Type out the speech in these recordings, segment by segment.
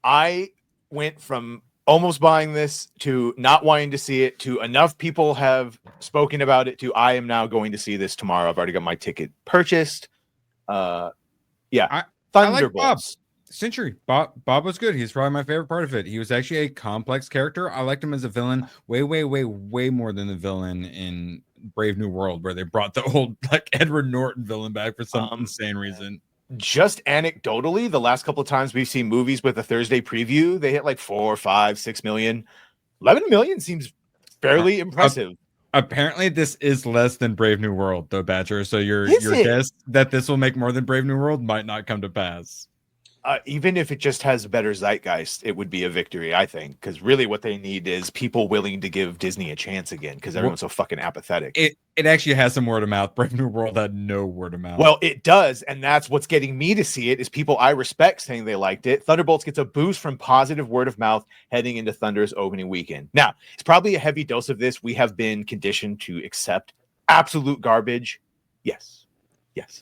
I went from almost buying this to not wanting to see it to enough people have spoken about it to I am now going to see this tomorrow. I've already got my ticket purchased. I like Thunderbolts. Century. Bob was good. He's probably my favorite part of it. He was actually a complex character. I liked him as a villain way more than the villain in Brave New World, where they brought the old like Edward Norton villain back for some insane reason. Just anecdotally, the last couple of times we've seen movies with a Thursday preview, they hit like 4, 5, 6 million. 11 million seems fairly impressive. Apparently, this is less than Brave New World, though, Badger. So your guess that this will make more than Brave New World might not come to pass. Even if it just has a better zeitgeist, it would be a victory, I think. Because really what they need is people willing to give Disney a chance again, because everyone's so fucking apathetic. It actually has some word of mouth. Brave New World had no word of mouth. Well, it does, and that's what's getting me to see it, is people I respect saying they liked it. Thunderbolts gets a boost from positive word of mouth heading into Thunder's opening weekend. Now, it's probably a heavy dose of this. We have been conditioned to accept absolute garbage. Yes,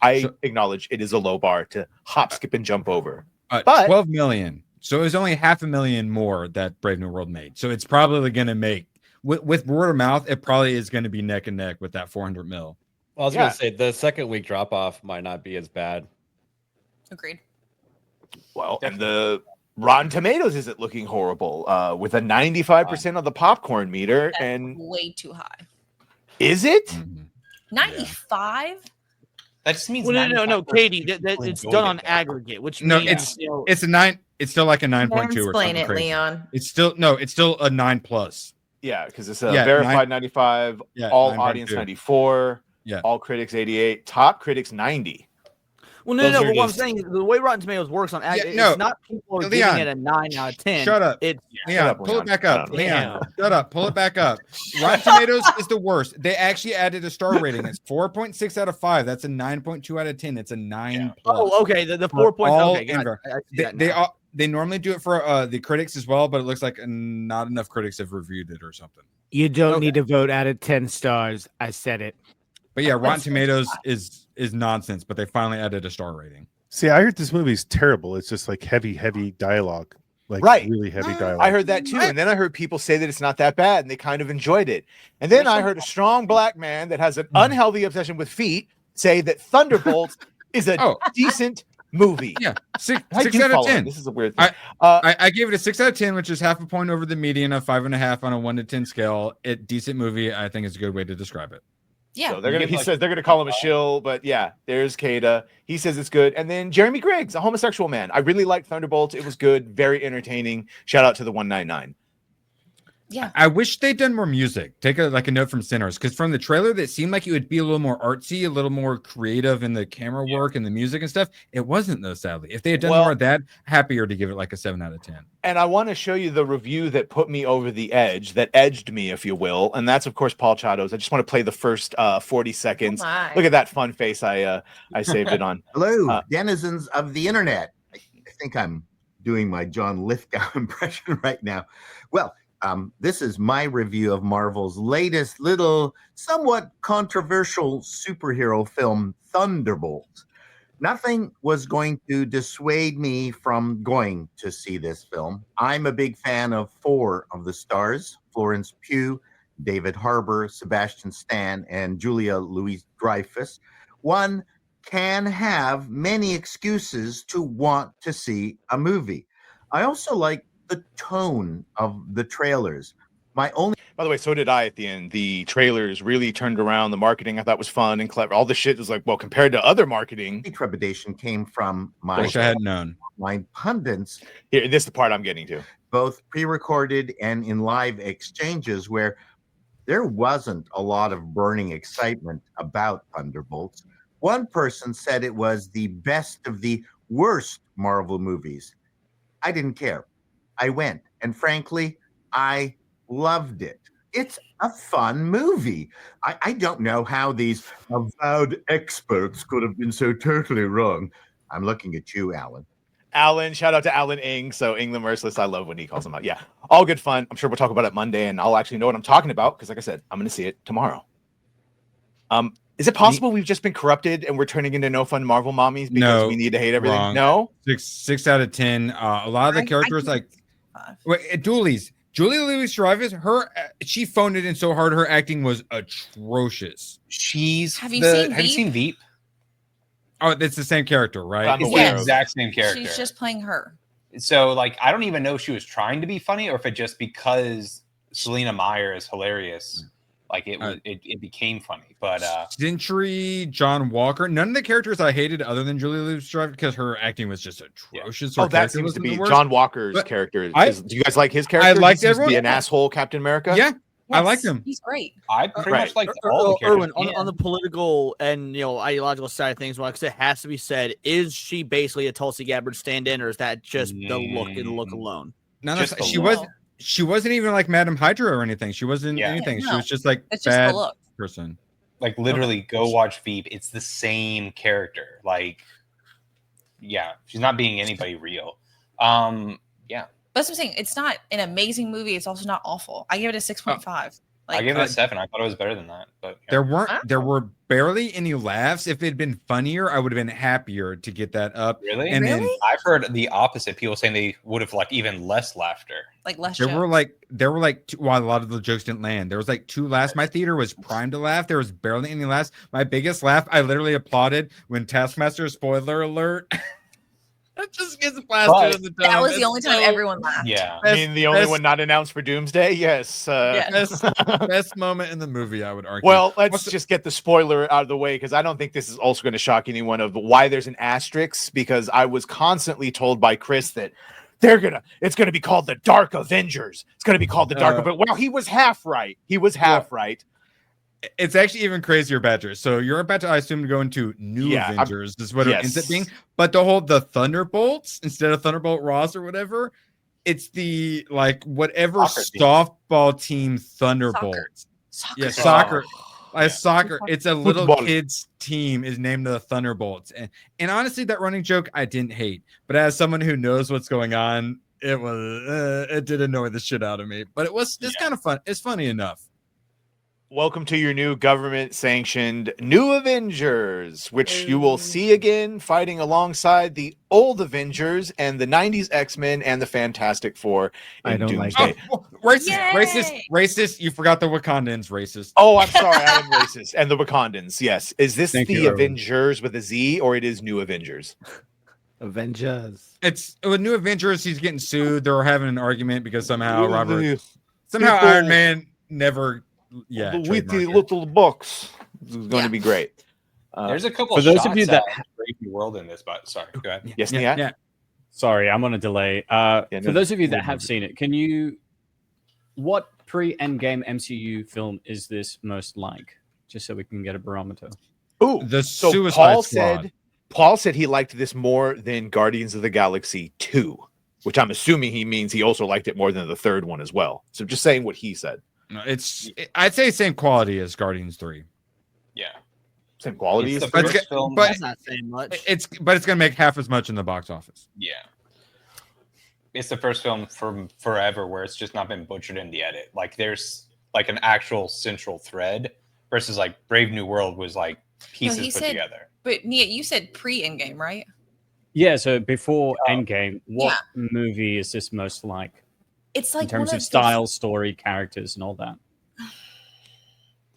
I acknowledge it is a low bar to hop, skip, and jump over. But 12 million. So it was only 500,000 more that Brave New World made. So it's probably going to make, with word of mouth, it probably is going to be neck and neck with that 400 mil. Well, I was going to say the second week drop off might not be as bad. Agreed. Well, and the Rotten Tomatoes isn't looking horrible with a 95% of the popcorn meter. That's and way too high. Is it? 95? That just means no, Katie. It's done on aggregate, which means it's a 9. It's still like a 9.2 or something. Explain it, crazy. Leon. It's still a 9+. Yeah, because it's a verified 95, all 9.2. audience 94, all critics 88, top critics 90. Well, no. But what I'm saying is the way Rotten Tomatoes works on aggregate, it's not people are giving it a 9 out of 10. Shut up. Leon, pull it back up. Leon, shut up. Pull it back up. Rotten Tomatoes is the worst. They actually added a star rating. It's 4.6 out of 5. That's a 9.2 out of 10. It's a 9+. Oh, okay. The 4 points. Okay, they normally do it for the critics as well, but it looks like not enough critics have reviewed it or something. You don't need to vote out of 10 stars. I said it. But yeah, Rotten Tomatoes is nonsense, but they finally added a star rating. See, I heard this movie's terrible. It's just like heavy dialogue. Like really heavy dialogue. I heard that too. And then I heard people say that it's not that bad and they kind of enjoyed it. And then I heard a strong black man that has an unhealthy obsession with feet say that Thunderbolts is a decent movie. Yeah, 6 out of 10. This is a weird thing. I gave it a 6 out of 10, which is half a point over the median of 5.5 on a 1 to 10 scale. Decent movie, I think, is a good way to describe it. Yeah, so he says they're gonna call him a shill, but yeah, there's Kada. He says it's good, and then Jeremy Griggs, a homosexual man. I really liked Thunderbolts. It was good, very entertaining. Shout out to the 199. Yeah, I wish they'd done more music. Take a note from Sinners, because from the trailer, that seemed like it would be a little more artsy, a little more creative in the camera work and the music and stuff. It wasn't though, sadly. If they had done more of that, happier to give it like a 7 out of 10. And I want to show you the review that put me over the edge, that edged me, if you will, and that's of course Paul Chados. I just want to play the first 40 seconds. Look at that fun face I saved it on. Hello, denizens of the internet. I think I'm doing my John Lithgow impression right now. Well. This is my review of Marvel's latest little somewhat controversial superhero film, Thunderbolts. Nothing was going to dissuade me from going to see this film. I'm a big fan of 4 of the stars, Florence Pugh, David Harbour, Sebastian Stan, and Julia Louis-Dreyfus. One can have many excuses to want to see a movie. I also like the tone of the trailers. By the way, so did I at the end. The trailers really turned around. The marketing I thought was fun and clever. All the shit was like, well, compared to other marketing. Trepidation came from my wish I had known. My pundits. Here, this is the part I'm getting to. Both pre-recorded and in live exchanges where there wasn't a lot of burning excitement about Thunderbolts. One person said it was the best of the worst Marvel movies. I didn't care. I went, and frankly, I loved it. It's a fun movie. I don't know how these avowed experts could have been so totally wrong. I'm looking at you, Alan. Alan, shout out to Alan Ing. So Ing the Merciless, I love when he calls him out. Yeah, all good fun. I'm sure we'll talk about it Monday, and I'll actually know what I'm talking about because, like I said, I'm going to see it tomorrow. Is it possible we've just been corrupted and we're turning into no fun Marvel mommies because we need to hate everything? Wrong. No, 6 out of 10. A lot of the characters Dooley's. Julia Louis-Dreyfus, she phoned it in so hard. Her acting was atrocious. Have you seen Veep? Oh, it's the same character, right? It's the exact same character. She's just playing her. So, like, I don't even know if she was trying to be funny or if it just because Selena Meyer is hilarious. Like it became funny, but Sentry, John Walker, none of the characters I hated other than Julia Louis-Dreyfus because her acting was just atrocious. Yeah. That seems to be John Walker's character. Do you guys like his character? I liked everyone. An asshole Captain America. Yeah, I liked him. He's great. I pretty much like all the characters. Erwin, on the political and ideological side of things, because it has to be said, is she basically a Tulsi Gabbard stand-in, or is that just the look and look alone? No, she wasn't even like Madam Hydra or anything. She wasn't anything. She was just like bad person. Like literally, go watch Veep. It's the same character. Like, yeah, she's not being anybody real. Yeah. That's what I'm saying. It's not an amazing movie. It's also not awful. I give it a 6.5. I give it a 7. I thought it was better than that. But there were barely any laughs. If it had been funnier, I would have been happier to get that up. Really? And then I've heard the opposite. People saying they would have like even less laughter. Like less. There were like a lot of the jokes didn't land. There was like 2 laughs. My theater was primed to laugh. There was barely any laughs. My biggest laugh, I literally applauded when Taskmaster, spoiler alert. That just gets blasted in the dome. That was the only time everyone laughed. Yeah. I mean, the only one not announced for Doomsday? Yes. Best moment in the movie, I would argue. Well, let's just get the spoiler out of the way, because I don't think this is also going to shock anyone of why there's an asterisk, because I was constantly told by Chris that it's going to be called the Dark Avengers. It's going to be called the Dark Avengers. Well, he was half right. Right. It's actually even crazier, Badger. So you're about to, I assume, to go into New Avengers. This is what it ends up being. But the Thunderbolts instead of Thunderbolt Ross or whatever, it's the whatever softball team Thunderbolts. Soccer. Soccer. Soccer. It's a little kids team is named the Thunderbolts. And honestly, that running joke I didn't hate. But as someone who knows what's going on, it did annoy the shit out of me. But it's kind of fun. It's funny enough. Welcome to your new government-sanctioned New Avengers, which you will see again fighting alongside the old Avengers and the 90s X-Men and the Fantastic Four in Doomsday. Racist. You forgot the Wakandans, racist. Oh, I'm sorry. I am racist. And the Wakandans, yes. Is this Avengers with a Z, or it is New Avengers? Avengers. It's with New Avengers. He's getting sued. They're having an argument because somehow Iron Man never... Yeah, the witty little box is going to be great. There's a couple for those of you that Brave New World in this, but sorry, go ahead. Yes, yeah. Sorry, I'm on a delay. For those of you that have seen it, what pre-Endgame MCU film is this most like? Just so we can get a barometer. Oh, Paul said he liked this more than Guardians of the Galaxy 2, which I'm assuming he means he also liked it more than the third one as well. So just saying what he said. No, I'd say same quality as Guardians 3. Yeah. Same quality as the first film. But it's not saying much. It's going to make half as much in the box office. Yeah. It's the first film from forever where it's just not been butchered in the edit. Like there's like an actual central thread versus like Brave New World was like pieces put together. But Nia, you said pre-Endgame, right? Yeah, so before Endgame, what movie is this most like? It's like in terms of style, story, characters, and all that.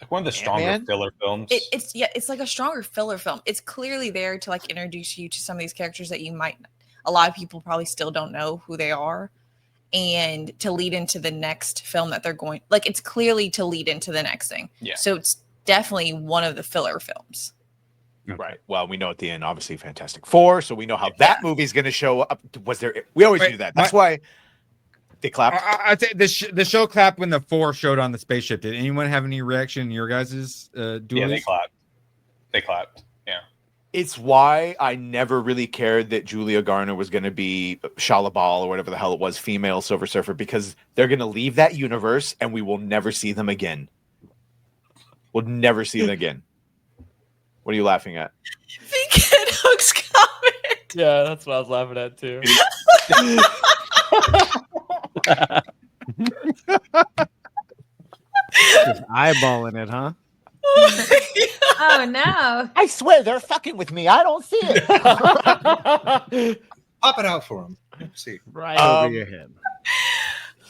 Like one of the stronger filler films. It's like a stronger filler film. It's clearly there to like introduce you to some of these characters that a lot of people probably still don't know who they are, and to lead into the next film that they're going. Like it's clearly to lead into the next thing. Yeah. So it's definitely one of the filler films. Right. Well, we know at the end, obviously, Fantastic Four, so we know how that movie's going to show up. We always do that. That's why. They clapped. I'd say the show clapped when the 4 showed on the spaceship. Did anyone have any reaction in your guys' duels? Yeah, they clapped. Yeah. It's why I never really cared that Julia Garner was going to be Shalabal or whatever the hell it was, female Silver Surfer, because they're going to leave that universe and we will never see them again. We'll never see them again. What are you laughing at? Vegan Hook's comment. Yeah, that's what I was laughing at too. Just eyeballing it, huh? Oh no! I swear they're fucking with me. I don't see it. Pop it out for him. See. Right over your head.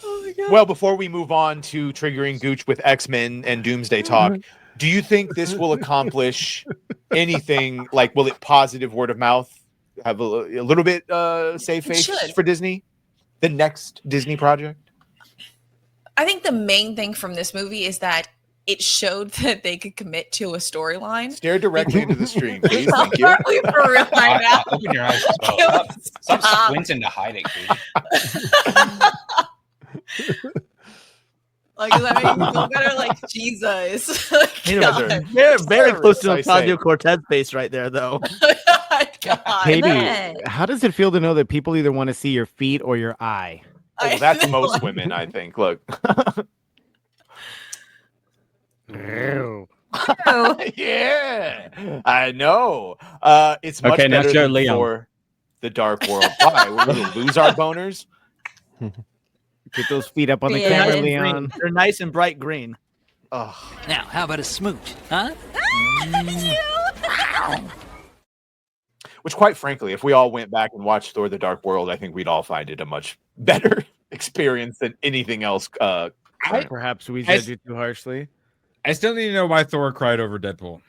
Oh my God. Well, before we move on to triggering Gooch with X-Men and Doomsday talk, do you think this will accomplish anything? Like, will it positive word of mouth? Have a little bit save face for Disney? The next Disney project? I think the main thing from this movie is that it showed that they could commit to a storyline. Stare directly into the stream, please. Thank you. Are we for real right now? Open your eyes. Stop squinting to hide it, dude. Like, does that make me feel better? Like, Jesus. They're very close to Octavio Cortez face right there, though. Katie, how does it feel to know that people either want to see your feet or your eye? Oh, that's most women, I think. Look. Ew. Yeah, I know. It's much Okay, now better show than Leon. for the Dark World. Why? We're going to lose our boners? Get those feet up on the They're camera, nice and Leon. green. They're nice and bright green. Oh. Now, how about a smooch, huh? Which, quite frankly, if we all went back and watched Thor: The Dark World, I think we'd all find it a much better experience than anything else. Perhaps we judge you too harshly. I still need to know why Thor cried over Deadpool.